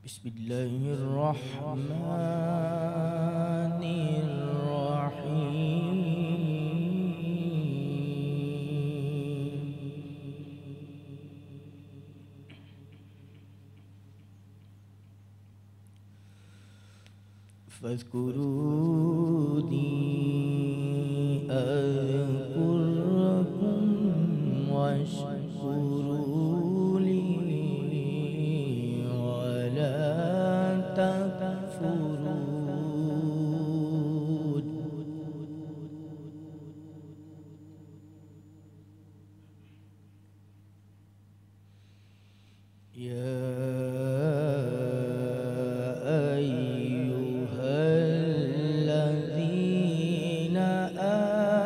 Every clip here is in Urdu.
بسم الله الرحمن الرحيم. فاذكروني أذكركم واشكروا لي ولا تكفرون. يا أيها الذين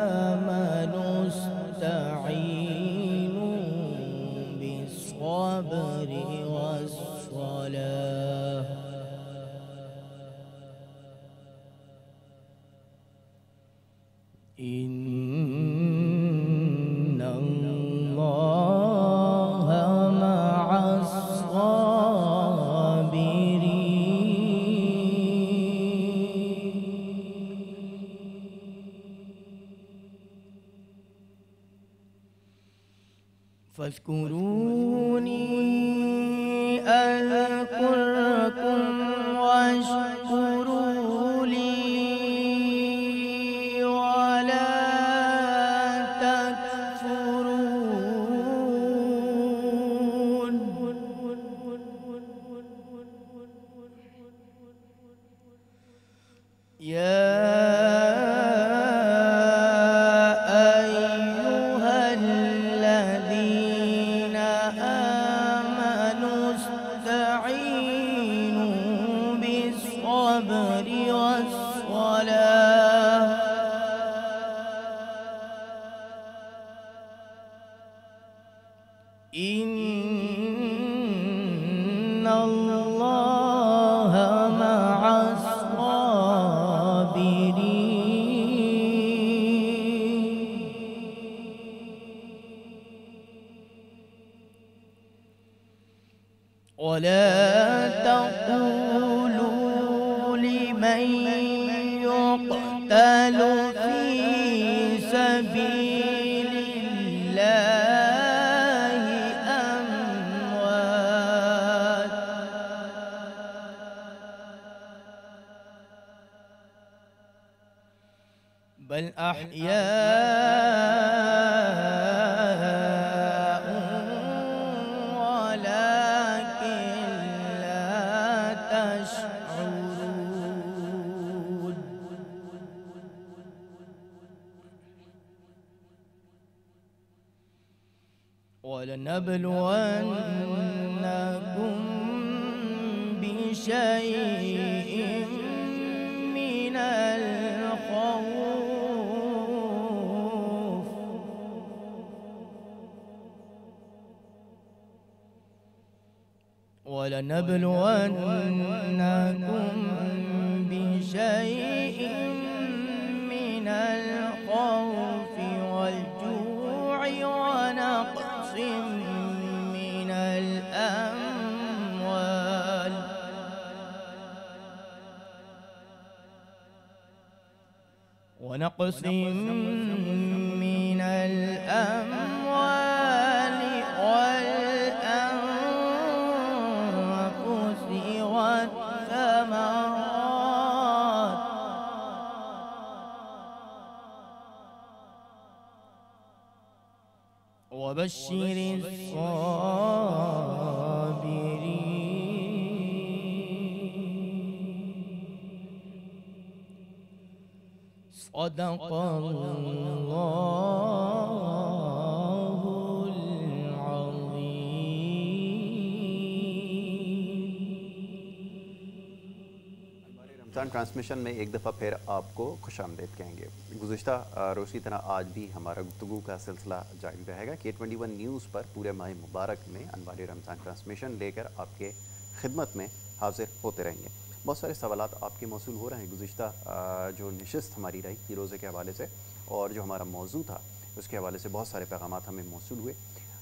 آمنوا استعينوا بالصبر والصلاة إن الله مع فاذكروني أذكركم واشكروا لي ولا تكفرون. يا أيها الذين آمنوا استعينوا بالصبر والصلاة إن الله مع ولا تقولوا لمن يقتل في سبيل الله أموات بل أحياء ولكن لا تشعرون. ولنبلونكم بشيء من الخوف ولنبلونكم بشيء من الخوف والجوع ونقص من الأموال والأنفس والثمرات وبشر الصابرين. صدق الله رمضان ٹرانسمیشن میں ایک دفعہ پھر آپ کو خوش آمدید کہیں گے۔ گزشتہ روز کی طرح آج بھی ہمارا گفتگو کا سلسلہ جاری رہے گا۔ K21 نیوز پر پورے ماہ مبارک میں انوار رمضان ٹرانسمیشن لے کر آپ کے خدمت میں حاضر ہوتے رہیں گے۔ بہت سارے سوالات آپ کے موصول ہو رہے ہیں۔ گزشتہ جو نشست ہماری رہی تھی روزے کے حوالے سے اور جو ہمارا موضوع تھا اس کے حوالے سے بہت سارے پیغامات ہمیں موصول ہوئے۔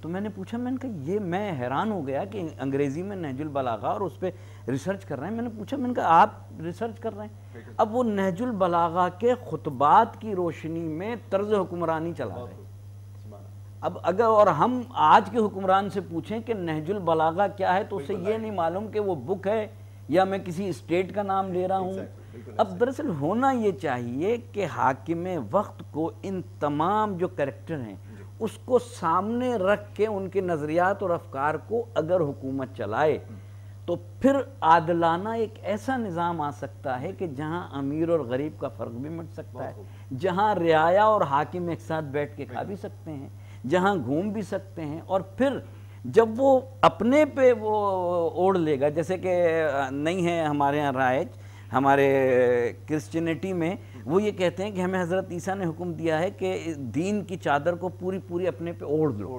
تو میں نے پوچھا، میں نے کہا یہ میں حیران ہو گیا کہ انگریزی میں نہج البلاغہ اور اس پہ ریسرچ کر رہے ہیں. میں نے پوچھا، میں نے کہا آپ ریسرچ کر رہے ہیں؟ اب وہ نہج البلاغہ کے خطبات کی روشنی میں طرز حکمرانی چلا رہے ہیں. اب اگر اور ہم آج کے حکمران سے پوچھیں کہ نہج البلاغہ کیا ہے تو اسے یہ نہیں معلوم کہ وہ بک ہے یا میں کسی اسٹیٹ کا نام لے رہا ہوں. اب دراصل ہونا یہ چاہیے کہ حاکم وقت کو ان تمام جو کریکٹر ہیں اس کو سامنے رکھ کے ان کے نظریات اور افکار کو اگر حکومت چلائے تو پھر عادلانہ ایک ایسا نظام آ سکتا ہے کہ جہاں امیر اور غریب کا فرق بھی مٹ سکتا ہے، جہاں رعایا اور حاکم ایک ساتھ بیٹھ کے کھا بھی سکتے ہیں، جہاں گھوم بھی سکتے ہیں. اور پھر جب وہ اپنے پہ وہ اوڑھ لے گا، جیسے کہ نہیں ہے ہمارے یہاں رائج، ہمارے کرسچینٹی میں وہ یہ کہتے ہیں کہ ہمیں حضرت عیسیٰ نے حکم دیا ہے کہ دین کی چادر کو پوری اپنے پہ اوڑھ لو.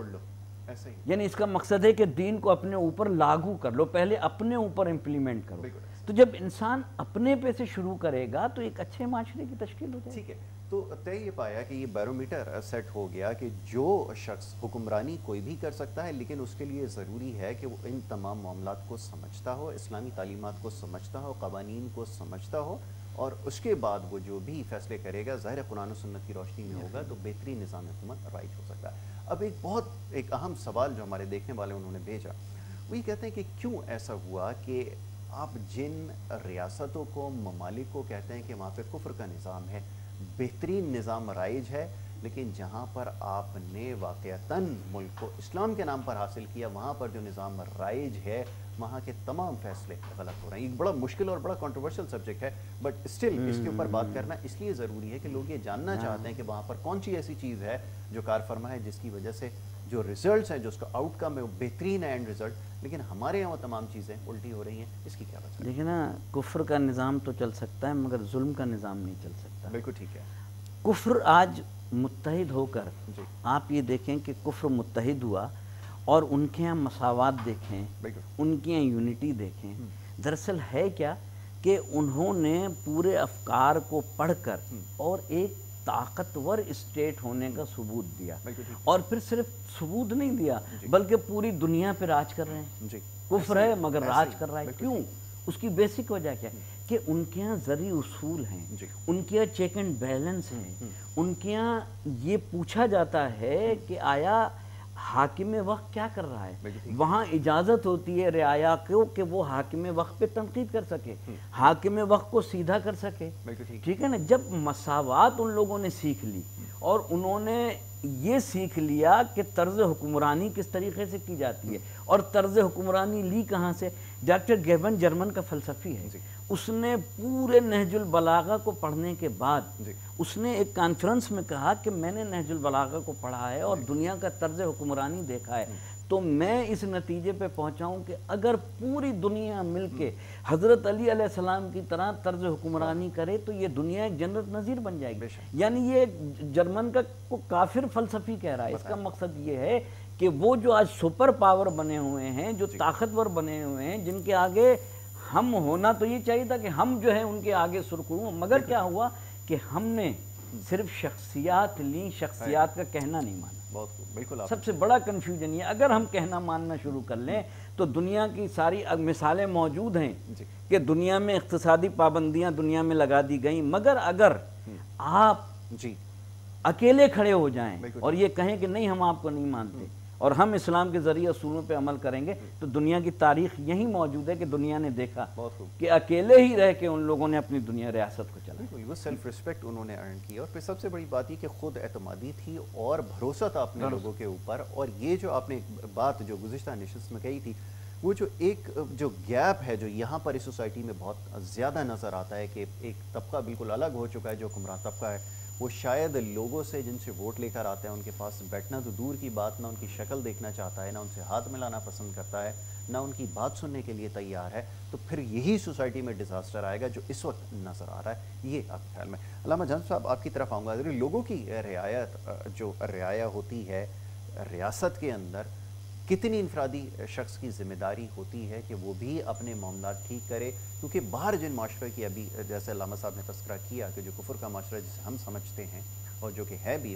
یعنی اس کا مقصد ہے کہ دین کو اپنے اوپر لاگو کر لو، پہلے اپنے اوپر امپلیمنٹ کرو. تو جب انسان اپنے پہ سے شروع کرے گا تو ایک اچھے معاشرے کی تشکیل ہو جائے گی. ٹھیک ہے، تو طے یہ پایا کہ یہ بیرومیٹر سیٹ ہو گیا کہ جو شخص حکمرانی کوئی بھی کر سکتا ہے، لیکن اس کے لیے ضروری ہے کہ وہ ان تمام معاملات کو سمجھتا ہو، اسلامی تعلیمات کو سمجھتا ہو، قوانین کو سمجھتا ہو، اور اس کے بعد وہ جو بھی فیصلے کرے گا ظاہر قرآن و سنت کی روشنی میں ہوگا تو بہترین نظام حکومت رائج ہو سکتا ہے. اب ایک اہم سوال جو ہمارے دیکھنے والے انہوں نے بھیجا، وہ یہ کہتے ہیں کہ کیوں ایسا ہوا کہ آپ جن ریاستوں کو، ممالک کو کہتے ہیں کہ وہاں پہ کفر کا نظام ہے، بہترین نظام رائج ہے، لیکن جہاں پر آپ نے واقعتاً ملک کو اسلام کے نام پر حاصل کیا، وہاں پر جو نظام رائج ہے وہاں کے تمام فیصلے غلط ہو رہے ہیں. ایک بڑا مشکل اور بڑا کنٹروورشل سبجیکٹ ہے، بٹ اسٹل اس کے اوپر بات کرنا اس لیے ضروری ہے کہ لوگ یہ جاننا چاہتے ہیں کہ وہاں پر کون سی ایسی چیز ہے جو کار فرما ہے جس کی وجہ سے جو ریزلٹس ہیں، جو اس کا آؤٹ کم ہے وہ بہترین ہے اینڈ ریزلٹ، لیکن ہمارے یہاں وہ تمام چیزیں الٹی ہو رہی ہیں. اس کی کیا وجہ ہے؟ دیکھیں نا، کفر کا نظام تو چل سکتا ہے مگر ظلم کا نظام نہیں چل سکتا. بالکل ٹھیک ہے. کفر آج متحد ہو کر، آپ یہ دیکھیں کہ کفر متحد ہوا اور ان کے یہاں مساوات دیکھیں، ان کے یہاں یونٹی دیکھیں. دراصل ہے کیا کہ انہوں نے پورے افکار کو پڑھ کر اور ایک طاقتور اسٹیٹ ہونے کا ثبوت دیا، اور پھر صرف ثبوت نہیں دیا بلکہ پوری دنیا پہ راج کر رہے ہیں. کفر ہے مگر راج کر رہا ہے. کیوں؟ اس کی بیسک وجہ کیا ہے کہ ان کے یہاں زرعی اصول ہیں، ان کے یہاں چیک اینڈ بیلنس ہیں، ان کے یہاں یہ پوچھا جاتا ہے کہ آیا حاکم وقت کیا کر رہا ہے. وہاں اجازت ہوتی ہے رعایا کو کہ وہ حاکم وقت پہ تنقید کر سکے، حاکم وقت کو سیدھا کر سکے. ٹھیک ہے نا. جب مساوات ان لوگوں نے سیکھ لی اور انہوں نے یہ سیکھ لیا کہ طرز حکمرانی کس طریقے سے کی جاتی ہے، اور طرز حکمرانی لی کہاں سے. ڈاکٹر گیبن جرمن کا فلسفی ہے، اس نے پورے نہج البلاغہ کو پڑھنے کے بعد اس نے ایک کانفرنس میں کہا کہ میں نے نہج البلاغہ کو پڑھا ہے اور دنیا کا طرز حکمرانی دیکھا ہے، تو میں اس نتیجے پہ پہنچا ہوں کہ اگر پوری دنیا مل کے حضرت علی علیہ السلام کی طرح طرز حکمرانی کرے تو یہ دنیا ایک جنت نظیر بن جائے گی. یعنی یہ جرمن کا کو کافر فلسفی کہہ رہا ہے. اس کا مقصد یہ ہے کہ وہ جو آج سپر پاور بنے ہوئے ہیں، جو طاقتور بنے ہوئے ہیں، جن کے آگے ہم ہونا تو یہ چاہیے تھا کہ ہم جو ہیں ان کے آگے سرخرو، مگر کیا ہوا کہ ہم نے صرف شخصیات لی، شخصیات کا کہنا نہیں مانا. بالکل سب سے بڑا کنفیوژن یہ. اگر ہم کہنا ماننا شروع کر لیں تو دنیا کی ساری مثالیں موجود ہیں کہ دنیا میں اقتصادی پابندیاں دنیا میں لگا دی گئیں، مگر اگر آپ اکیلے کھڑے ہو جائیں اور یہ کہیں کہ نہیں ہم آپ کو نہیں مانتے اور ہم اسلام کے ذریعے اصولوں پہ عمل کریں گے، تو دنیا کی تاریخ یہی موجود ہے کہ دنیا نے دیکھا کہ اکیلے ہی رہ کے ان لوگوں نے اپنی دنیا ریاست کو چلائی. وہ سیلف ریسپیکٹ انہوں نے ارن کی، اور پھر سب سے بڑی بات یہ کہ خود اعتمادی تھی اور بھروسہ تھا اپنے لوگوں کے اوپر. اور یہ جو آپ نے بات جو گزشتہ نشست میں کہی تھی، وہ جو ایک جو گیپ ہے جو یہاں پر اس سوسائٹی میں بہت زیادہ نظر آتا ہے کہ ایک طبقہ بالکل الگ ہو چکا ہے جو حکمراں طبقہ ہے، وہ شاید لوگوں سے جن سے ووٹ لے کر آتے ہیں ان کے پاس بیٹھنا تو دور کی بات، نہ ان کی شکل دیکھنا چاہتا ہے، نہ ان سے ہاتھ ملانا پسند کرتا ہے، نہ ان کی بات سننے کے لیے تیار ہے. تو پھر یہی سوسائٹی میں ڈیزاسٹر آئے گا جو اس وقت نظر آ رہا ہے. یہ آپ کے خیال میں. علامہ جان صاحب آپ کی طرف آؤں گا. لوگوں کی رعایا ہوتی ہے ریاست کے اندر، کتنی انفرادی شخص کی ذمہ داری ہوتی ہے کہ وہ بھی اپنے معاملات ٹھیک کرے، کیونکہ باہر جن معاشرے کی ابھی جیسے علامہ صاحب نے تذکرہ کیا کہ جو کفر کا معاشرہ جسے ہم سمجھتے ہیں اور جو کہ ہے بھی،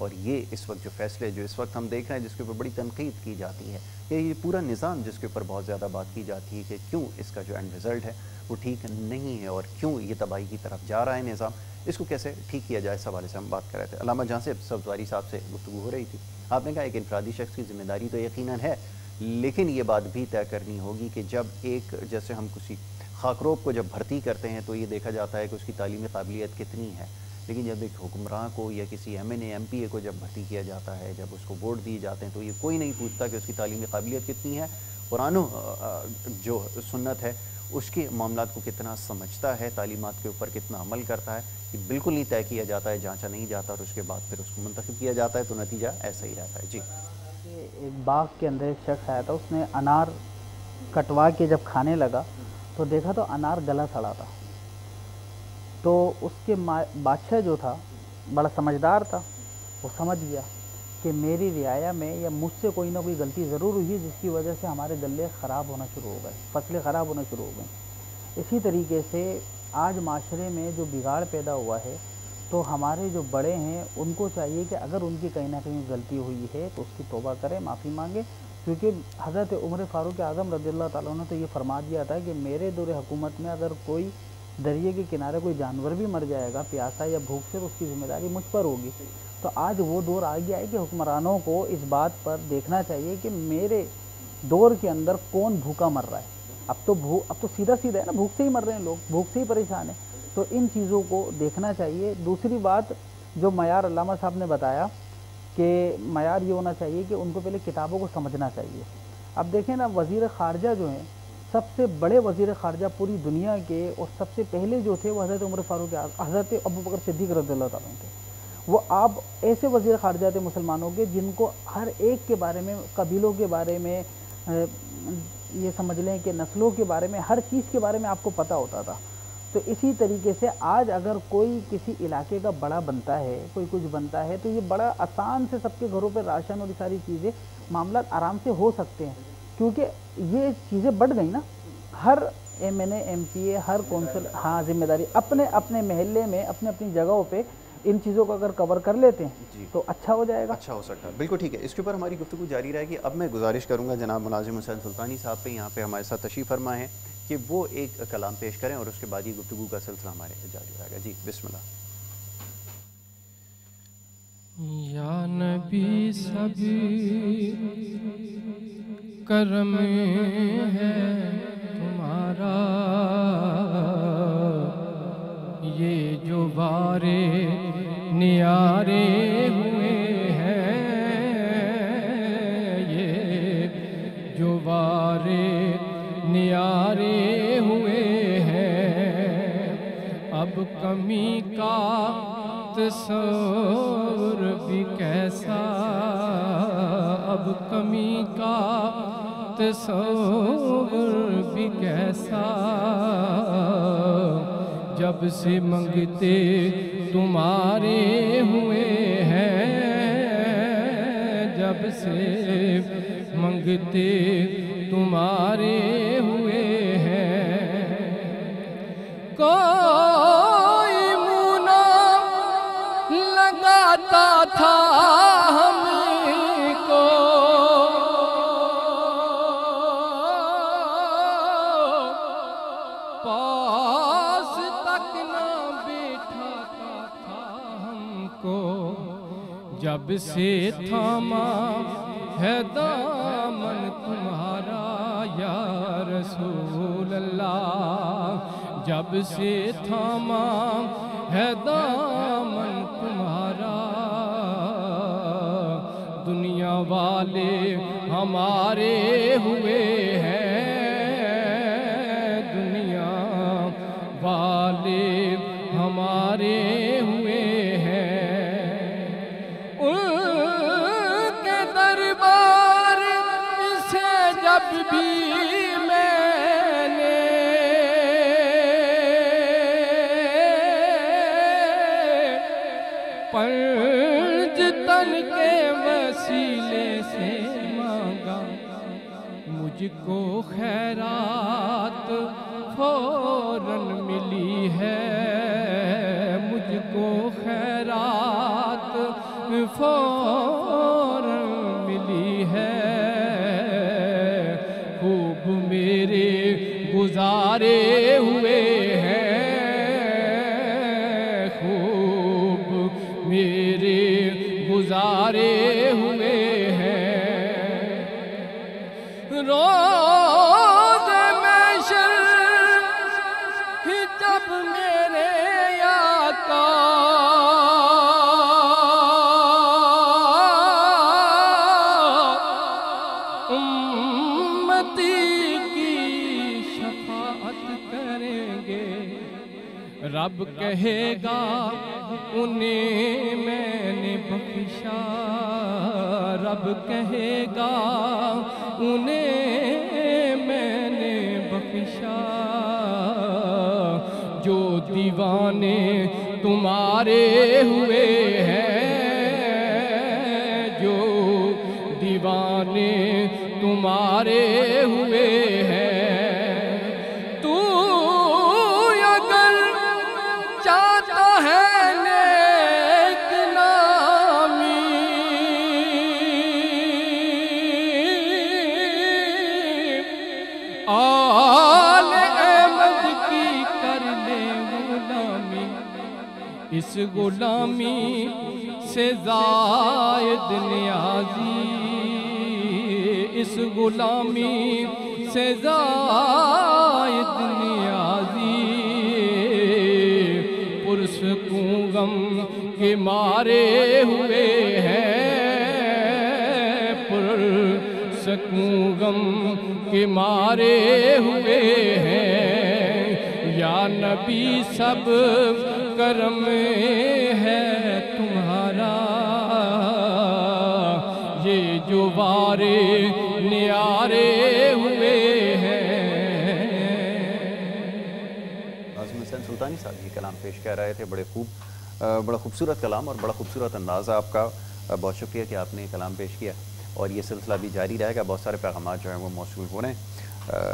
اور یہ اس وقت جو فیصلے جو اس وقت ہم دیکھ رہے ہیں جس کے اوپر بڑی تنقید کی جاتی ہے، یہ پورا نظام جس کے اوپر بہت زیادہ بات کی جاتی ہے کہ کیوں اس کا جو اینڈ رزلٹ ہے وہ ٹھیک نہیں ہے اور کیوں یہ تباہی کی طرف جا رہا ہے نظام، اس کو کیسے ٹھیک کیا جائے، اس حوالے سے ہم بات کر رہے تھے۔ علامہ جہاں سے سبزواری صاحب سے گفتگو ہو رہی تھی، آپ نے کہا ایک انفرادی شخص کی ذمہ داری تو یقیناً ہے، لیکن یہ بات بھی طے کرنی ہوگی کہ جب ایک جیسے ہم کسی خاکروب کو جب بھرتی کرتے ہیں تو یہ دیکھا جاتا ہے کہ اس کی تعلیمی قابلیت کتنی ہے، لیکن جب ایک حکمراں کو یا کسی M N A M P A کو جب بھرتی کیا جاتا ہے، جب اس کو ووٹ دیے جاتے ہیں تو یہ کوئی نہیں پوچھتا کہ اس کی تعلیمی قابلیت کتنی ہے، قرآن و جو سنت ہے اس کے معاملات کو کتنا سمجھتا ہے، تعلیمات کے اوپر کتنا عمل کرتا ہے، یہ بالکل نہیں طے کیا جاتا ہے، جانچا نہیں جاتا اور اس کے بعد پھر اس کو منتخب کیا جاتا ہے تو نتیجہ ایسا ہی رہتا ہے۔ جی، ایک باغ کے اندر ایک شخص آیا تھا، اس نے انار کٹوا کے جب کھانے لگا تو دیکھا تو انار گلا سڑا تھا، تو اس کے بادشاہ جو تھا بڑا سمجھدار تھا، وہ سمجھ گیا کہ میری رعایا میں یا مجھ سے کوئی نہ کوئی غلطی ضرور ہوئی ہے جس کی وجہ سے ہمارے غلے خراب ہونا شروع ہو گئے، فصلیں خراب ہونا شروع ہو گئیں۔ اسی طریقے سے آج معاشرے میں جو بگاڑ پیدا ہوا ہے تو ہمارے جو بڑے ہیں ان کو چاہیے کہ اگر ان کی کہیں نہ کہیں غلطی ہوئی ہے تو اس کی توبہ کریں، معافی مانگیں، کیونکہ حضرت عمر فاروق اعظم رضی اللہ تعالیٰ عنہ نے تو یہ فرما دیا تھا کہ میرے دور حکومت میں اگر کوئی دریا کے کنارے کوئی جانور بھی مر جائے گا پیاسا یا بھوک سے تو اس کی ذمہ داری مجھ پر ہوگی۔ تو آج وہ دور آ گیا ہے کہ حکمرانوں کو اس بات پر دیکھنا چاہیے کہ میرے دور کے اندر کون بھوکا مر رہا ہے۔ اب تو سیدھا ہے نا، بھوک سے ہی مر رہے ہیں لوگ، بھوک سے ہی پریشان ہیں، تو ان چیزوں کو دیکھنا چاہیے۔ دوسری بات جو معیار علامہ صاحب نے بتایا کہ معیار یہ ہونا چاہیے کہ ان کو پہلے کتابوں کو سمجھنا چاہیے۔ اب دیکھیں نا، وزیر خارجہ جو ہیں، سب سے بڑے وزیر خارجہ پوری دنیا کے اور سب سے پہلے جو تھے وہ حضرت عمر فاروق حضرت ابوبکر صدیق رضی اللہ تعالیٰ عنہ تھے۔ وہ آپ ایسے وزیر خارجہ تھے مسلمانوں کے جن کو ہر ایک کے بارے میں، قبیلوں کے بارے میں، یہ سمجھ لیں کہ نسلوں کے بارے میں، ہر چیز کے بارے میں آپ کو پتہ ہوتا تھا۔ تو اسی طریقے سے آج اگر کوئی کسی علاقے کا بڑا بنتا ہے، کوئی کچھ بنتا ہے، تو یہ بڑا آسان سے سب کے گھروں پہ راشن اور یہ ساری چیزیں معاملات آرام سے ہو سکتے ہیں، کیونکہ یہ چیزیں بڑھ گئی نا۔ ہر M N A M P A, ہر کونسل ذمہ داری اپنے اپنے محلے میں، اپنے اپنی جگہوں پہ ان چیزوں کو اگر کور کر لیتے ہیں تو اچھا ہو جائے گا، اچھا ہو سکتا ہے۔ بالکل ٹھیک ہے، اس کے اوپر ہماری گفتگو جاری رہے گی۔ اب میں گزارش کروں گا جناب ملازم حسین سلطانی صاحب پہ، یہاں پہ ہمارے ساتھ تشریف فرما ہیں، کہ وہ ایک کلام پیش کریں اور اس کے بعد یہ گفتگو کا سلسلہ ہمارے جاری رہے گا۔ جی بسم اللہ۔ یا نبی سبھی کرم ہے تمہارا، یہ جو بارے نیارے ہوئے ہیں، یہ جو بارے نیارے ہوئے ہیں، اب کمی کا تصور بھی کیسا، اب کمی کا تصور بھی کیسا، جب سے منگتے تمہارے ہوئے ہیں، جب سے منگتے تمہارے ہوئے ہیں، کوئی منہ نہ لگاتا تھا ہم کو، پاس تک نہ بیٹھاتا تھا ہم کو، جب سے تھاما ہے دامن تمہارا یا رسول اللہ، جب سے تھاما ہے دامن تمہارا، دنیا والے ہمارے ہوئے ہیں، دنیا والے ہمارے ہوئے ہیں، ان کے دربار سے جب بھی میں نے پنج تن کے وسیلے سے مانگا، مجھ کو خیرات فوراً ملی ہے، مجھ کو خیرات فوراً ملی ہے، خوب میرے گزارے ہوئے ہیں، خوب میرے گزارے ہوئے ہیں، روز محشر جب میرے آقا امتی کی شفاعت کریں گے، رب کہے گا انہیں میں نے بخشا، رب کہے گا انہیں میں نے بخشا، جو دیوانے تمہارے ہوئے ہیں، جو دیوانے تمہارے ہوئے ہیں، تو اگر چاہتا ہے نیک نامی، آل احمد کی کر لے غلامی، اس غلامی سے زائد نیازی، اس غلامی سے زائد نیازی، پرسکون غم کے مارے ہوئے ہیں، پرسکون غم کے مارے ہوئے ہیں، یا نبی سب کرم ہے تمہارا، یہ جو وارے نیارے ہوئے ہیں۔ ناظم حسین سلطانی صاحب یہ کلام پیش کر رہے تھے، بڑا خوبصورت کلام اور بڑا خوبصورت انداز ہے آپ کا، بہت شکریہ کہ آپ نے کلام پیش کیا، اور یہ سلسلہ بھی جاری رہے گا، بہت سارے پیغامات جو ہیں وہ موصول ہو رہے ہیں،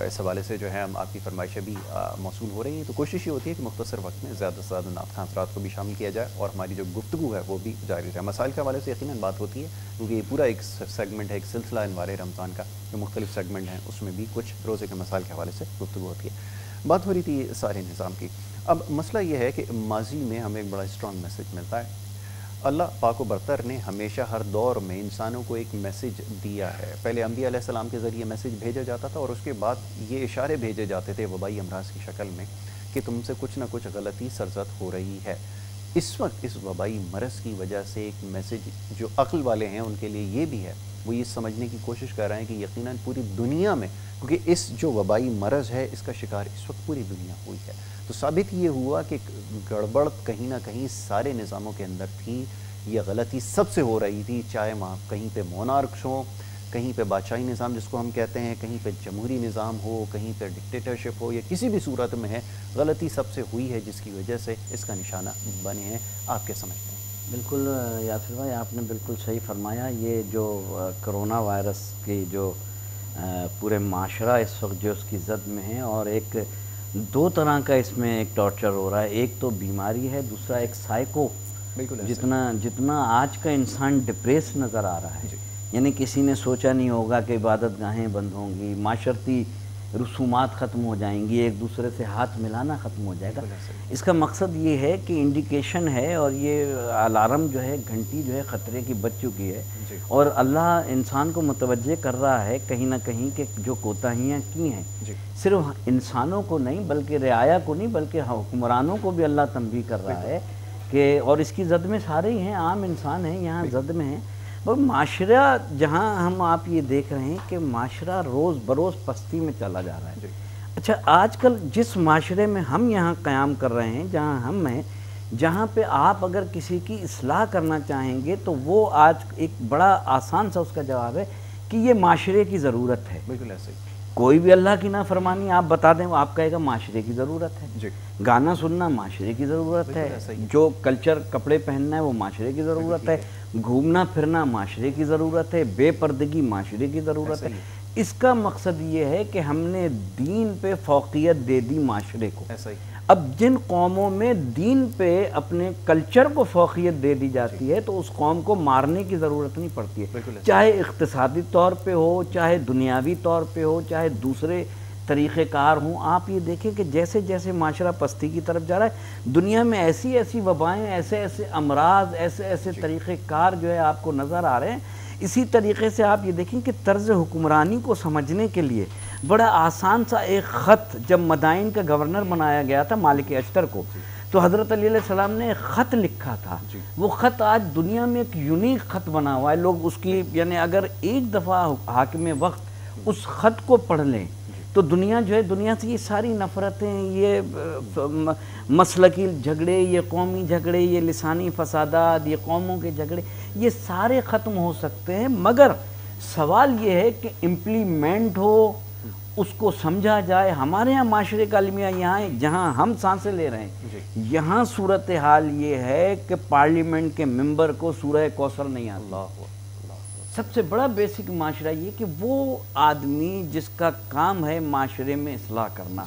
اس حوالے سے جو ہے ہم آپ کی فرمائشیں بھی موصول ہو رہی ہیں، تو کوشش یہ ہوتی ہے کہ مختصر وقت میں زیادہ سے زیادہ نعت خواں حضرات کو بھی شامل کیا جائے اور ہماری جو گفتگو ہے وہ بھی جاری رہے۔ مسائل کے حوالے سے یقیناً بات ہوتی ہے، کیونکہ یہ پورا ایک سیگمنٹ ہے، ایک سلسلہ انوار رمضان کا، جو مختلف سیگمنٹ ہیں، اس میں بھی کچھ روزے کے مسائل کے حوالے سے گفتگو ہوتی ہے۔ بات ہو رہی تھی سارے نظام کی، اب مسئلہ یہ ہے کہ ماضی میں ہمیں ایک بڑا اسٹرانگ میسیج ملتا ہے، اللہ پاک و برتر نے ہمیشہ ہر دور میں انسانوں کو ایک میسیج دیا ہے، پہلے انبیاء علیہ السلام کے ذریعے میسیج بھیجا جاتا تھا، اور اس کے بعد یہ اشارے بھیجے جاتے تھے وبائی امراض کی شکل میں کہ تم سے کچھ نہ کچھ غلطی سرزد ہو رہی ہے۔ اس وقت اس وبائی مرض کی وجہ سے ایک میسیج جو عقل والے ہیں ان کے لیے یہ بھی ہے، وہ یہ سمجھنے کی کوشش کر رہے ہیں کہ یقیناً پوری دنیا میں، کیونکہ اس جو وبائی مرض ہے اس کا شکار اس وقت پوری دنیا ہوئی ہے، تو ثابت یہ ہوا کہ گڑبڑ کہیں نہ کہیں سارے نظاموں کے اندر تھی، یہ غلطی سب سے ہو رہی تھی، چاہے وہاں کہیں پہ مونارکس ہوں، کہیں پہ بادشاہی نظام جس کو ہم کہتے ہیں، کہیں پہ جمہوری نظام ہو، کہیں پہ ڈکٹیٹرشپ ہو، یا کسی بھی صورت میں ہے، غلطی سب سے ہوئی ہے جس کی وجہ سے اس کا نشانہ بنے ہیں۔ آپ کیا سمجھتے ہیں؟ بالکل یاسر بھائی، آپ نے بالکل صحیح فرمایا، یہ جو کرونا وائرس کی جو پورے معاشرہ اس وقت جو اس کی زد میں ہے، اور ایک دو طرح کا اس میں ایک ٹارچر ہو رہا ہے، ایک تو بیماری ہے، دوسرا ایک سائیکو، جتنا آج کا انسان ڈپریس نظر آ رہا ہے، یعنی کسی نے سوچا نہیں ہوگا کہ عبادت گاہیں بند ہوں گی، معاشرتی رسومات ختم ہو جائیں گی، ایک دوسرے سے ہاتھ ملانا ختم ہو جائے گا۔ اس کا مقصد یہ ہے کہ انڈیکیشن ہے، اور یہ الارم جو ہے، گھنٹی جو ہے خطرے کی بج چکی ہے، اور اللہ انسان کو متوجہ کر رہا ہے کہیں نہ کہیں کہ جو کوتاہیاں کی ہیں، صرف انسانوں کو نہیں بلکہ رعایا کو نہیں بلکہ حکمرانوں کو بھی اللہ تنبیہ کر رہا ہے کہ، اور اس کی زد میں سارے ہی ہیں، عام انسان ہیں یہاں زد میں ہیں۔ معاشرہ جہاں ہم آپ یہ دیکھ رہے ہیں کہ معاشرہ روز بروز پستی میں چلا جا رہا ہے۔ اچھا، آج کل جس معاشرے میں ہم یہاں قیام کر رہے ہیں، جہاں ہم ہیں، جہاں پہ آپ اگر کسی کی اصلاح کرنا چاہیں گے تو وہ آج ایک بڑا آسان سا اس کا جواب ہے کہ یہ معاشرے کی ضرورت ہے۔ بالکل ایسے ہی، کوئی بھی اللہ کی نافرمانی آپ بتا دیں، وہ آپ کہے گا معاشرے کی ضرورت ہے، گانا سننا معاشرے کی ضرورت ہے، جو کلچر کپڑے پہننا ہے وہ معاشرے کی ضرورت ہے، گھومنا پھرنا معاشرے کی ضرورت ہے، بے پردگی معاشرے کی ضرورت ہے۔ اس کا مقصد یہ ہے کہ ہم نے دین پہ فوقیت دے دی معاشرے کو۔ اب جن قوموں میں دین پہ اپنے کلچر کو فوقیت دے دی جاتی ہے تو اس قوم کو مارنے کی ضرورت نہیں پڑتی ہے، چاہے اقتصادی طور پہ ہو، چاہے دنیاوی طور پہ ہو، چاہے دوسرے طریقہ کار ہوں۔ آپ یہ دیکھیں کہ جیسے جیسے معاشرہ پستی کی طرف جا رہا ہے، دنیا میں ایسی ایسی وبائیں، ایسے ایسے امراض، ایسے ایسے طریقہ کار جو ہے آپ کو نظر آ رہے ہیں۔ اسی طریقے سے آپ یہ دیکھیں کہ طرز حکمرانی کو سمجھنے کے لیے بڑا آسان سا ایک خط جب مدائن کا گورنر بنایا گیا تھا مالک اشتر کو، تو حضرت علی علیہ السلام نے ایک خط لکھا تھا۔ وہ خط آج دنیا میں ایک یونیک خط بنا ہوا ہے، لوگ اس کی یعنی اگر ایک دفعہ حاکم وقت اس خط کو پڑھ لیں تو دنیا جو ہے، دنیا سے یہ ساری نفرتیں، یہ مسلکی جھگڑے، یہ قومی جھگڑے، یہ لسانی فسادات، یہ قوموں کے جھگڑے، یہ سارے ختم ہو سکتے ہیں، مگر سوال یہ ہے کہ امپلیمنٹ ہو، اس کو سمجھا جائے۔ ہمارے ہاں معاشرے کا المیہ یہاں ہے جہاں ہم سانسیں لے رہے ہیں، یہاں صورتحال یہ ہے کہ پارلیمنٹ کے ممبر کو سورہ کوثر نہیں آتا۔ سب سے بڑا بیسک معاشرہ یہ کہ وہ آدمی جس کا کام ہے معاشرے میں اصلاح کرنا،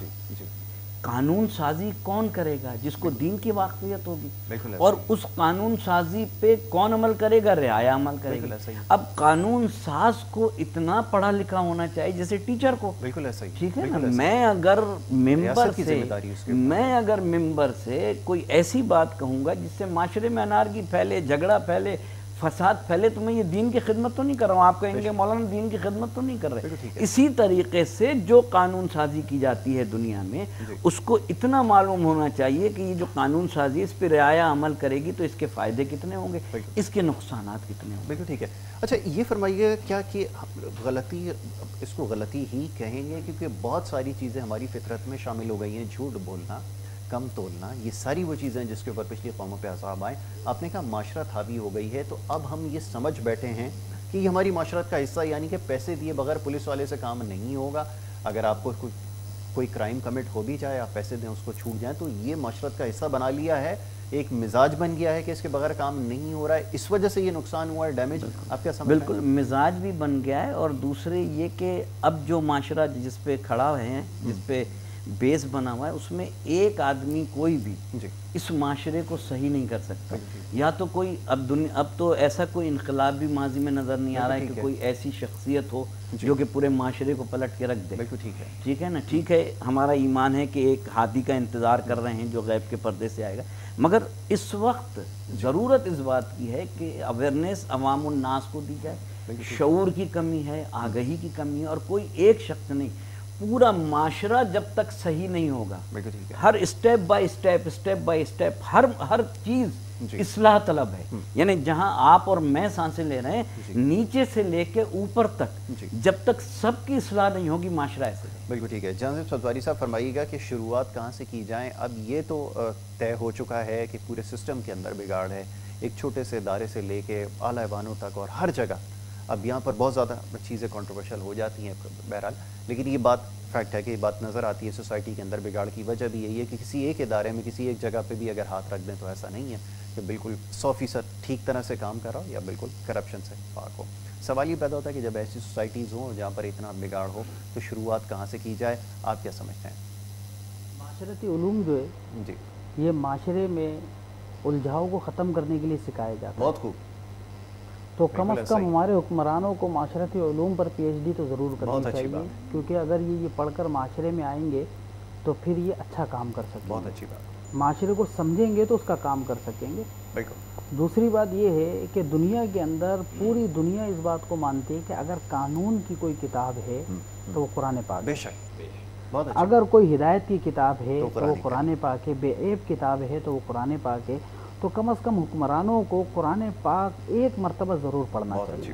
قانون سازی کون کرے گا؟ جس کو دین کی واقفیت ہوگی، اور اس قانون سازی پہ کون عمل کرے گا؟ رعایا عمل کرے گا۔ اب قانون ساز کو اتنا پڑھا لکھا ہونا چاہیے جیسے ٹیچر کو، ٹھیک ہے نا؟ میں اگر ممبر سے کوئی ایسی بات کہوں گا جس سے معاشرے میں انارکی پھیلے، جھگڑا پھیلے، فساد پھیلے، تو میں یہ دین کی خدمت تو نہیں کر رہا ہوں۔ آپ کہیں گے مولانا دین کی خدمت تو نہیں کر رہے۔ اسی طریقے سے جو قانون سازی کی جاتی ہے دنیا میں، اس کو اتنا معلوم ہونا چاہیے کہ یہ جو قانون سازی اس پہ رعایا عمل کرے گی تو اس کے فائدے کتنے ہوں گے، اس کے نقصانات کتنے ہوں گے۔ بالکل ٹھیک ہے۔ اچھا یہ فرمائیے کیا کہ غلطی، اس کو غلطی ہی کہیں گے کیونکہ بہت ساری چیزیں ہماری فطرت میں شامل ہو گئی ہیں، جھوٹ بولنا، کم تولنا، یہ ساری وہ چیزیں جس کے اوپر پچھلی قوموں پہ عذاب آئے۔ آپ نے کہا معاشرت حاوی ہو گئی ہے، تو اب ہم یہ سمجھ بیٹھے ہیں کہ یہ ہماری معاشرت کا حصہ، یعنی کہ پیسے دیے بغیر پولیس والے سے کام نہیں ہوگا۔ اگر آپ کو کوئی کرائم کمٹ ہو بھی جائے، آپ پیسے دیں اس کو چھوٹ جائیں، تو یہ معاشرت کا حصہ بنا لیا ہے، ایک مزاج بن گیا ہے کہ اس کے بغیر کام نہیں ہو رہا ہے، اس وجہ سے یہ نقصان ہوا ہے، ڈیمیج۔ آپ کیا سمجھ رہے ہیں؟ بالکل مزاج بھی بن گیا ہے، اور دوسرے یہ کہ اب جو معاشرہ جس پہ کھڑا ہے، جس پہ بیس بنا ہوا ہے، اس میں ایک آدمی کوئی بھی اس معاشرے کو صحیح نہیں کر سکتا۔ یا تو کوئی اب تو ایسا کوئی انقلاب بھی ماضی میں نظر نہیں آ رہا ہے کہ کوئی ایسی شخصیت ہو جو کہ پورے معاشرے کو پلٹ کے رکھ دے۔ ٹھیک ہے نا؟ ٹھیک ہے، ہمارا ایمان ہے کہ ایک ہادی کا انتظار کر رہے ہیں جو غیب کے پردے سے آئے گا، مگر اس وقت ضرورت اس بات کی ہے کہ اویئرنیس عوام الناس کو دی جائے۔ شعور کی کمی ہے، آگہی کی کمی ہے، اور کوئی ایک شخص نہیں، پورا معاشرہ جب تک صحیح نہیں ہوگا، ہر اسٹیپ بائی اسٹیپ ہر چیز اصلاح طلب ہے۔ یعنی جہاں آپ اور میں سانسیں لے رہے ہیں، نیچے سے لے کے اوپر تک جب تک سب کی اصلاح نہیں ہوگی، معاشرہ ایسے ہے۔ بالکل ٹھیک ہے۔ جناب ستواری صاحب فرمائیے گا کہ شروعات کہاں سے کی جائیں؟ اب یہ تو طے ہو چکا ہے کہ پورے سسٹم کے اندر بگاڑ ہے، ایک چھوٹے سے ادارے سے لے کے اعلیٰ ایوانوں تک اور ہر جگہ۔ اب یہاں پر بہت زیادہ چیزیں کنٹروورشل ہو جاتی ہیں بہرحال، لیکن یہ بات فیکٹ ہے کہ یہ بات نظر آتی ہے سوسائٹی کے اندر بگاڑ کی وجہ بھی یہی ہے کہ کسی ایک ادارے میں، کسی ایک جگہ پہ بھی اگر ہاتھ رکھ دیں تو ایسا نہیں ہے کہ بالکل 100% ٹھیک طرح سے کام کر رہا ہو یا بالکل کرپشن سے پاک ہو۔ سوال یہ پیدا ہوتا ہے کہ جب ایسی سوسائٹیز ہوں جہاں پر اتنا بگاڑ ہو تو شروعات کہاں سے کی جائے؟ آپ کیا سمجھتے ہیں؟ معاشرتی علوم جو ہے یہ معاشرے میں الجھاؤ کو ختم کرنے کے لیے سکھایا جاتا ہے۔ بہت خوب۔ تو کم از کم ہمارے حکمرانوں کو معاشرتی علوم پر پی ایچ ڈی تو ضرور کرنی چاہیے، کیونکہ اگر یہ پڑھ کر معاشرے میں آئیں گے تو پھر یہ اچھا کام کر سکیں گے۔ بہت اچھی بات۔ معاشرے کو سمجھیں گے تو اس کا کام کر سکیں گے۔ دوسری بات یہ ہے کہ دنیا کے اندر پوری دنیا اس بات کو مانتی ہے کہ اگر قانون کی کوئی کتاب ہے تو وہ قرآن پاک ہے۔ بے شک۔ اگر کوئی ہدایت کی کتاب ہے تو وہ قرآن پاک ہے، بے عیب کتاب ہے تو وہ قرآن پاک ہے۔ تو کم از کم حکمرانوں کو قرآن پاک ایک مرتبہ ضرور پڑھنا چاہیے،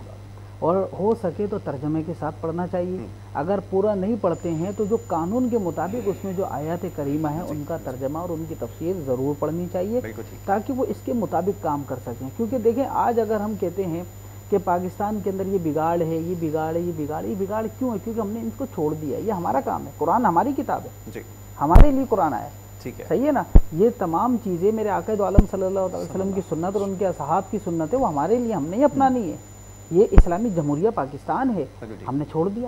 اور ہو سکے تو ترجمے کے ساتھ پڑھنا چاہیے۔ اگر پورا نہیں پڑھتے ہیں تو جو قانون کے مطابق اس میں جو آیات کریمہ ہیں ان کا ترجمہ اور ان کی تفسیر ضرور پڑھنی چاہیے، تاکہ وہ اس کے مطابق کام کر سکیں۔ کیونکہ دیکھیں آج اگر ہم کہتے ہیں کہ پاکستان کے اندر یہ بگاڑ ہے، یہ بگاڑ ہے، یہ بگاڑ کیوں ہے؟ کیونکہ ہم نے ان کو چھوڑ دیا ہے۔ یہ ہمارا کام ہے، قرآن ہماری کتاب ہے، ہمارے لیے قرآن آیا ہے، صحیح ہے نا؟ یہ تمام چیزیں میرے آقا دو عالم صلی اللہ علیہ وسلم کی سنت اور ان کے اصحاب کی سنت ہے، وہ ہمارے لیے ہم نے اپنانی ہے۔ یہ اسلامی جمہوریہ پاکستان ہے، ہم نے چھوڑ دیا۔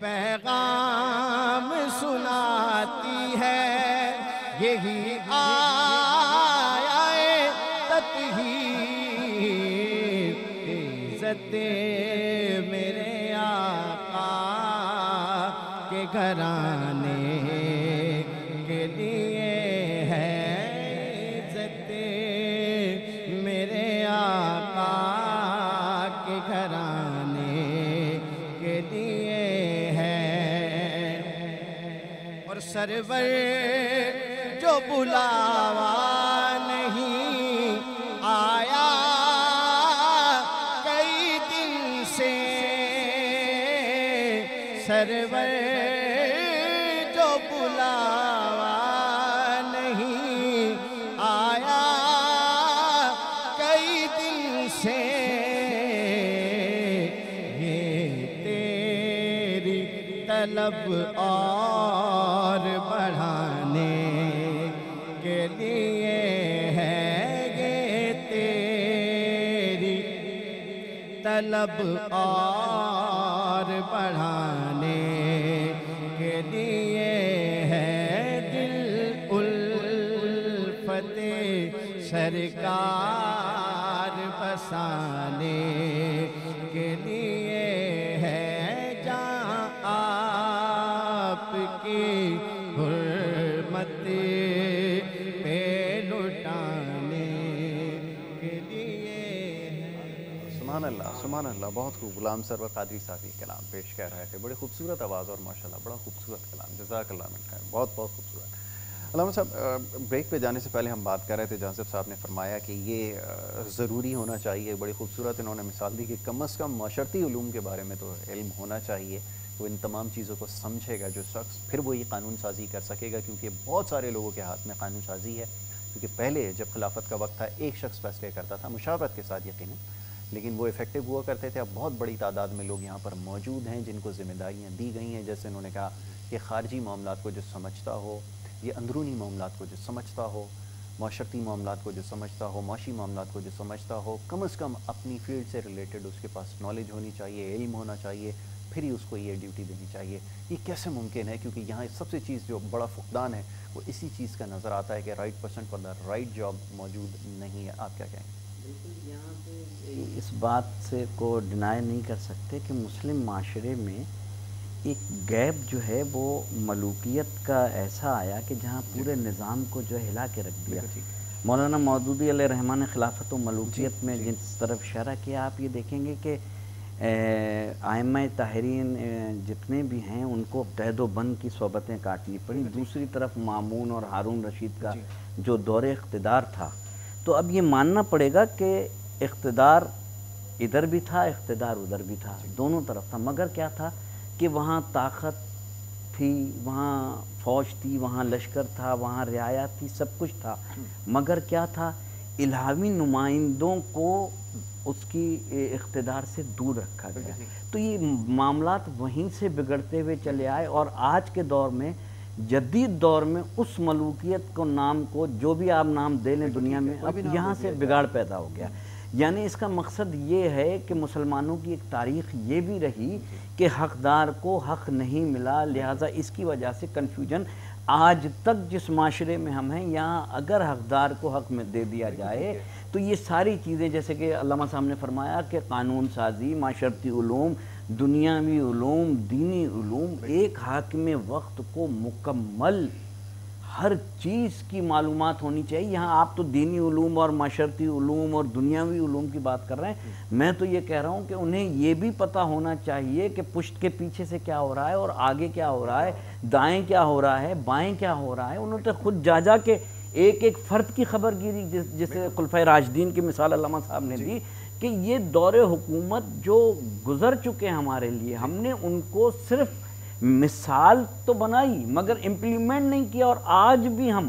پیغام سناتی ہے یہی آیے تطہیر عزت میرے آقا کے گھرانے کے لیے ہے عزت میرے آقا کے گھرانے کے لیے ہے اور سرور جو بلاوا نہیں آیا کئی دن سے سرور جو بلاوا نہیں آیا کئی دن سے یہ تیری طلب اور بڑھانے کے لیے ہے یہ تیری طلب اور بڑھانے کے لیے ہے دل الفت سرکار بسانے کے لیے ہے جہاں آپ کی حرمت پہ لٹانے کے لیے ہے۔ سبحان اللہ بہت خوب غلام سرور قادری صاحب یہ کلام پیش کر رہے تھے، بڑی خوبصورت آواز اور ماشاءاللہ بڑا خوبصورت کلام، جزاک اللہ خیر، بہت بہت خوبصورت۔ علامہ صاحب بریک پہ جانے سے پہلے ہم بات کر رہے تھے، جہاں صاحب نے فرمایا کہ یہ ضروری ہونا چاہیے، بڑی خوبصورت انہوں نے مثال دی کہ کم از کم معاشرتی علوم کے بارے میں تو علم ہونا چاہیے، تو ان تمام چیزوں کو سمجھے گا جو شخص، پھر وہ یہ قانون سازی کر سکے گا، کیونکہ بہت سارے لوگوں کے ہاتھ میں قانون سازی ہے، کیونکہ پہلے جب خلافت کا وقت تھا ایک شخص فیصلے کرتا تھا مشاورت کے ساتھ یقیناً، لیکن وہ ایفیکٹو ہوا کرتے تھے۔ اب بہت بڑی تعداد میں لوگ یہاں پر موجود ہیں جن کو ذمہ داریاں دی گئی ہیں، جیسے انہوں نے کہا کہ خارجی معاملات کو جو سمجھتا ہو، یہ اندرونی معاملات کو جو سمجھتا ہو، معاشرتی معاملات کو جو سمجھتا ہو، معاشی معاملات کو جو سمجھتا ہو، کم از کم اپنی فیلڈ سے ریلیٹڈ اس کے پاس نالج ہونی چاہیے، علم ہونا چاہیے، پھر ہی اس کو یہ ڈیوٹی دینی چاہیے۔ یہ کیسے ممکن ہے؟ کیونکہ یہاں سب سے چیز جو بڑا فقدان ہے وہ اسی چیز کا نظر آتا ہے کہ right person for the right job موجود نہیں ہے۔ آپ کیا کہیں گے؟ بالکل، یہاں پہ اس بات سے کو ڈینائی نہیں کر سکتے کہ مسلم معاشرے میں ایک گیپ جو ہے وہ ملوکیت کا ایسا آیا کہ جہاں پورے نظام کو جو ہے ہلا کے رکھ دیا۔ مولانا مودودی علیہ الرحمٰن نے خلافت و ملوکیت میں جس طرف اشارہ کیا، آپ یہ دیکھیں گے کہ ائمہ طاہرین جتنے بھی ہیں ان کو عہد و بند کی صحبتیں کاٹنی پڑی۔ دوسری طرف مامون اور ہارون رشید کا جو دور اقتدار تھا، تو اب یہ ماننا پڑے گا کہ اقتدار ادھر بھی تھا، اقتدار ادھر بھی تھا، دونوں طرف تھا، مگر کیا تھا کہ وہاں طاقت تھی، وہاں فوج تھی، وہاں لشکر تھا، وہاں رعایا تھی، سب کچھ تھا، مگر کیا تھا، الہامی نمائندوں کو اس کی اقتدار سے دور رکھا گیا۔ تو یہ معاملات وہیں سے بگڑتے ہوئے چلے آئے، اور آج کے دور میں، جدید دور میں، اس ملوکیت کو نام کو جو بھی آپ نام دے لیں دنیا میں، اب یہاں سے بگاڑ پیدا ہو گیا۔ یعنی اس کا مقصد یہ ہے کہ مسلمانوں کی ایک تاریخ یہ بھی رہی کہ حقدار کو حق نہیں ملا، لہٰذا اس کی وجہ سے کنفیوژن آج تک جس معاشرے میں ہم ہیں، یہاں اگر حقدار کو حق میں دے دیا جائے تو یہ ساری چیزیں، جیسے کہ علامہ صاحب نے فرمایا کہ قانون سازی، معاشرتی علوم، دنیاوی علوم، دینی علوم، ایک حاکم وقت کو مکمل ہر چیز کی معلومات ہونی چاہیے۔ یہاں آپ تو دینی علوم اور معاشرتی علوم اور دنیاوی علوم کی بات کر رہے ہیں، میں تو یہ کہہ رہا ہوں کہ انہیں یہ بھی پتہ ہونا چاہیے کہ پشت کے پیچھے سے کیا ہو رہا ہے اور آگے کیا ہو رہا ہے، دائیں کیا ہو رہا ہے، بائیں کیا ہو رہا ہے۔ انہوں نے خود جا کے ایک ایک فرد کی خبر گیری، جیسے خلفائے راشدین کی مثال علامہ صاحب نے دی کہ یہ دور حکومت جو گزر چکے ہیں ہمارے لیے، ہم نے ان کو صرف مثال تو بنائی مگر امپلیمنٹ نہیں کیا، اور آج بھی ہم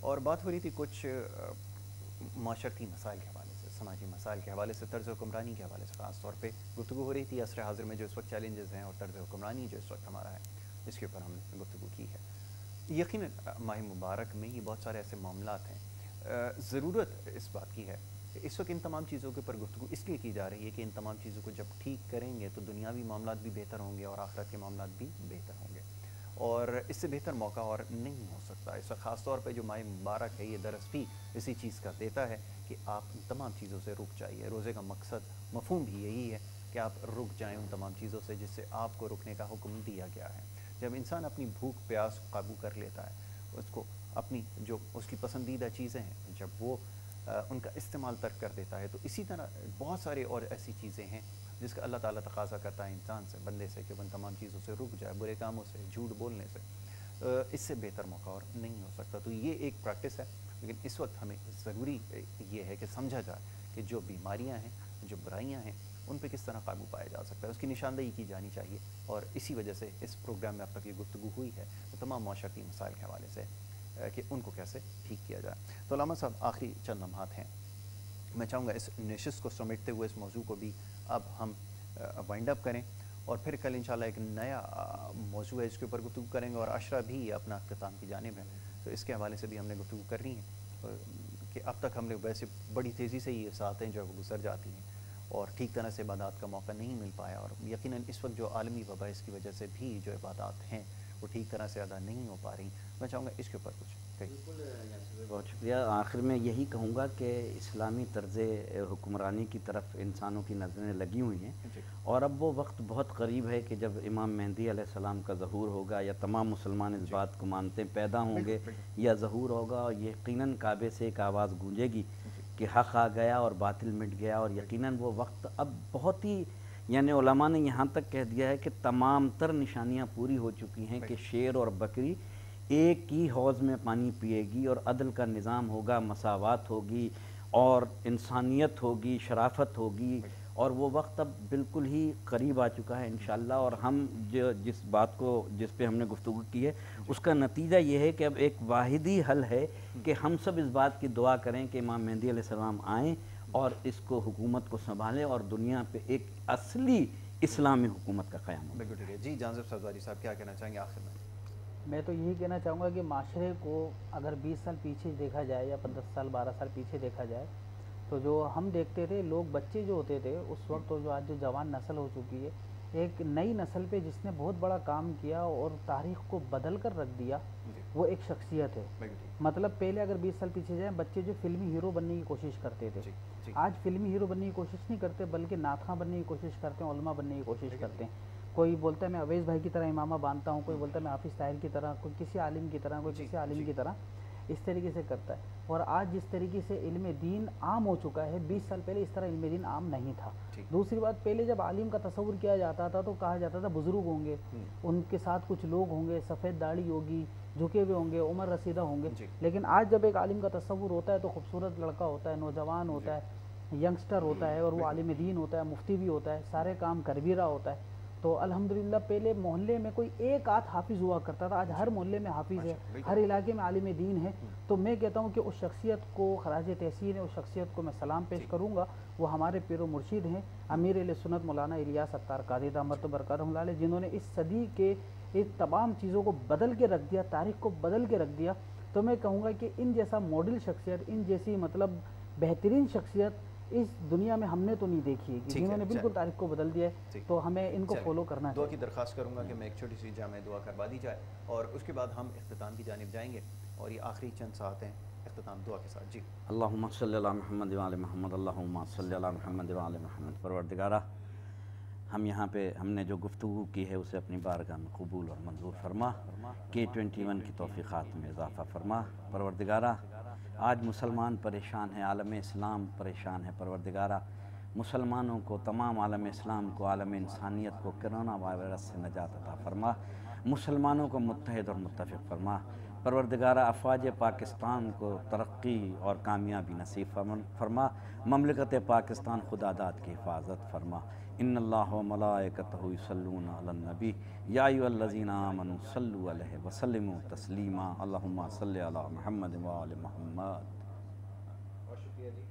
اور بات ہو رہی تھی کچھ معاشرتی مسائل کے حوالے سے، سماجی مسائل کے حوالے سے، طرز حکمرانی کے حوالے سے خاص طور پہ گفتگو ہو رہی تھی. عصر حاضر میں جو اس وقت چیلنجز ہیں اور طرز حکمرانی جو اس وقت ہمارا ہے، اس کے اوپر ہم نے گفتگو کی ہے. یقیناً ماہ مبارک میں یہ بہت سارے ایسے معاملات ہیں. ضرورت اس بات کی ہے کہ اس وقت ان تمام چیزوں کے اوپر گفتگو اس لیے کی جا رہی ہے کہ ان تمام چیزوں کو جب ٹھیک کریں گے تو دنیاوی معاملات بھی بہتر ہوں گے اور آخرت کے معاملات بھی بہتر ہوں گے، اور اس سے بہتر موقع اور نہیں ہو سکتا. اس وقت خاص طور پہ جو ماہ مبارک ہے یہ درس بھی اسی چیز کا دیتا ہے کہ آپ ان تمام چیزوں سے رک جائیے. روزے کا مقصد مفہوم بھی یہی ہے کہ آپ رک جائیں ان تمام چیزوں سے جس سے آپ کو رکنے کا حکم دیا گیا ہے. جب انسان اپنی بھوک پیاس قابو کر لیتا ہے، اس کو اپنی جو اس کی پسندیدہ چیزیں ہیں جب وہ ان کا استعمال ترک کر دیتا ہے، تو اسی طرح بہت سارے اور ایسی چیزیں ہیں جس کا اللہ تعالیٰ تقاضا کرتا ہے انسان سے، بندے سے، کہ وہ ان تمام چیزوں سے رک جائے، برے کاموں سے، جھوٹ بولنے سے. اس سے بہتر موقع اور نہیں ہو سکتا. تو یہ ایک پریکٹس ہے، لیکن اس وقت ہمیں ضروری یہ ہے کہ سمجھا جائے کہ جو بیماریاں ہیں، جو برائیاں ہیں، ان پہ کس طرح قابو پایا جا سکتا ہے، اس کی نشاندہی کی جانی چاہیے. اور اسی وجہ سے اس پروگرام میں اب تک یہ گفتگو ہوئی ہے تمام معاشرتی مسائل کے حوالے سے کہ ان کو کیسے ٹھیک کیا جائے. تو علامہ صاحب آخری چند لمحات ہیں، میں چاہوں گا اس نشست کو سمیٹتے ہوئے اس موضوع کو بھی اب ہم وائنڈ اپ کریں، اور پھر کل انشاءاللہ ایک نیا موضوع ہے اس کے اوپر گفتگو کریں گے، اور عشرہ بھی اپنا اختتام کی جانب ہے. تو اس کے حوالے سے بھی ہم نے گفتگو کرنی ہے کہ اب تک ہم نے ویسے بڑی تیزی سے یہ ساتیں جو وہ گزر جاتی ہیں اور ٹھیک طرح سے عبادات کا موقع نہیں مل پایا، اور یقیناً اس وقت جو عالمی وبا اس کی وجہ سے بھی جو عبادات ہیں وہ ٹھیک طرح سے ادا نہیں ہو پا رہی. میں چاہوں گا اس کے اوپر کچھ بالکل. بہت شکریہ. آخر میں یہی کہوں گا کہ اسلامی طرز حکمرانی کی طرف انسانوں کی نظریں لگی ہوئی ہیں، اور اب وہ وقت بہت قریب ہے کہ جب امام مہدی علیہ السلام کا ظہور ہوگا، یا تمام مسلمان اس بات کو مانتے پیدا ہوں گے، یا ظہور ہوگا، اور یقیناً کعبے سے ایک آواز گونجے گی کہ حق آ گیا اور باطل مٹ گیا. اور یقیناً وہ وقت اب بہت ہی، یعنی علماء نے یہاں تک کہہ دیا ہے کہ تمام تر نشانیاں پوری ہو چکی ہیں کہ شیر اور بکری ایک ہی حوض میں پانی پیے گی، اور عدل کا نظام ہوگا، مساوات ہوگی، اور انسانیت ہوگی، شرافت ہوگی. اور وہ وقت اب بالکل ہی قریب آ چکا ہے انشاءاللہ. اور ہم جس پہ ہم نے گفتگو کی ہے اس کا نتیجہ یہ ہے کہ اب ایک واحدی حل ہے کہ ہم سب اس بات کی دعا کریں کہ امام مہدی علیہ السلام آئیں اور اس کو حکومت کو سنبھالیں اور دنیا پہ ایک اصلی اسلامی حکومت کا قیام ہو. بالکل ٹھیک ہے. جی جانزب سرداری صاحب کیا کہنا چاہیں گے آخر میں؟ میں تو یہی کہنا چاہوں گا کہ معاشرے کو اگر 20 سال پیچھے دیکھا جائے یا 10 سال 12 سال پیچھے دیکھا جائے تو جو ہم دیکھتے تھے لوگ، بچے جو ہوتے تھے اس وقت، اور جو آج جو جوان نسل ہو چکی ہے، ایک نئی نسل پہ جس نے بہت بڑا کام کیا اور تاریخ کو بدل کر رکھ دیا، وہ ایک شخصیت ہے. مطلب پہلے اگر 20 سال پیچھے جائیں، بچے جو فلمی ہیرو بننے کی کوشش کرتے تھے، آج فلمی ہیرو بننے کی کوشش نہیں کرتے بلکہ نعت خواں بننے کی کوشش کرتے ہیں، علماء بننے کی کوشش کرتے ہیں. کوئی بولتا ہے میں اویس بھائی کی طرح امامہ باندھتا ہوں، کوئی بولتا ہے میں حافظ طاہر کی طرح، کوئی کسی عالم کی طرح، کوئی کسی عالم کی طرح، اس طریقے سے کرتا ہے. اور آج جس طریقے سے علم دین عام ہو چکا ہے، 20 سال پہلے اس طرح علم دین عام نہیں تھا. دوسری بات، پہلے جب عالم کا تصور کیا جاتا تھا تو کہا جاتا تھا بزرگ ہوں گے، ان کے ساتھ کچھ لوگ ہوں گے، سفید داڑھی ہوگی، جھکے ہوئے ہوں گے، عمر رسیدہ ہوں گے. لیکن آج جب ایک عالم کا تصور ہوتا ہے تو خوبصورت لڑکا ہوتا ہے، نوجوان ہوتا ہے، ینگسٹر ہوتا ہے، اور وہ عالم دین ہوتا ہے، مفتی بھی ہوتا ہے، سارے کام کر بھی رہا ہوتا ہے. تو الحمدللہ پہلے محلے میں کوئی ایک آدھ حافظ ہوا کرتا تھا، آج ہر محلے میں حافظ ہے، ہر علاقے میں عالم دین ہے. تو میں کہتا ہوں کہ اس شخصیت کو خراج تحسین ہے، اس شخصیت کو میں سلام پیش کروں گا. وہ ہمارے پیر و مرشد ہیں، امیر اہل سنت مولانا الیاس ستار قادری دامت برکاتہ اللہ علیہ، جنہوں نے اس صدی کے اس تمام چیزوں کو بدل کے رکھ دیا، تاریخ کو بدل کے رکھ دیا. تو میں کہوں گا کہ ان جیسا ماڈل شخصیت، ان جیسی مطلب بہترین شخصیت اس دنیا میں ہم نے تو نہیں دیکھی ہے، جنہوں نے بالکل تاریخ کو بدل دیا ہے. تو ہمیں ان کو فالو کرنا چاہیے. دعا کی درخواست کروں گا کہ میں ایک چھوٹی سی جامع دعا کروا دی جائے اور اس کے بعد ہم اختتام کی جانب جائیں گے، اور یہ آخری چند ساعتیں اختتام دعا کے ساتھ. جی اللہم صلی علی محمد و علی محمد، اللہم صلی علی محمد و علی محمد. پروردگارہ، ہم یہاں پہ ہم نے جو گفتگو کی ہے اسے اپنی بارگاہ میں قبول اور منظور فرما، K21 کی توفیقات میں اضافہ فرما. پروردگارہ، آج مسلمان پریشان ہیں، عالم اسلام پریشان ہے. پروردگارہ، مسلمانوں کو، تمام عالم اسلام کو، عالم انسانیت کو کرونا وائرس سے نجات عطا فرما. مسلمانوں کو متحد اور متفق فرما۔ پروردگارہ افواج پاکستان کو ترقی اور کامیابی نصیب فرما۔ مملکت پاکستان خدا داد کی حفاظت فرما۔ ان اللہ و ملائکتہ یصلون علی النبی یا ایھا الذین آمنوا صلوا علیہ وسلموا تسلیما۔ اللہم صلی علی محمد و آل محمد۔ بہت شکریہ جی۔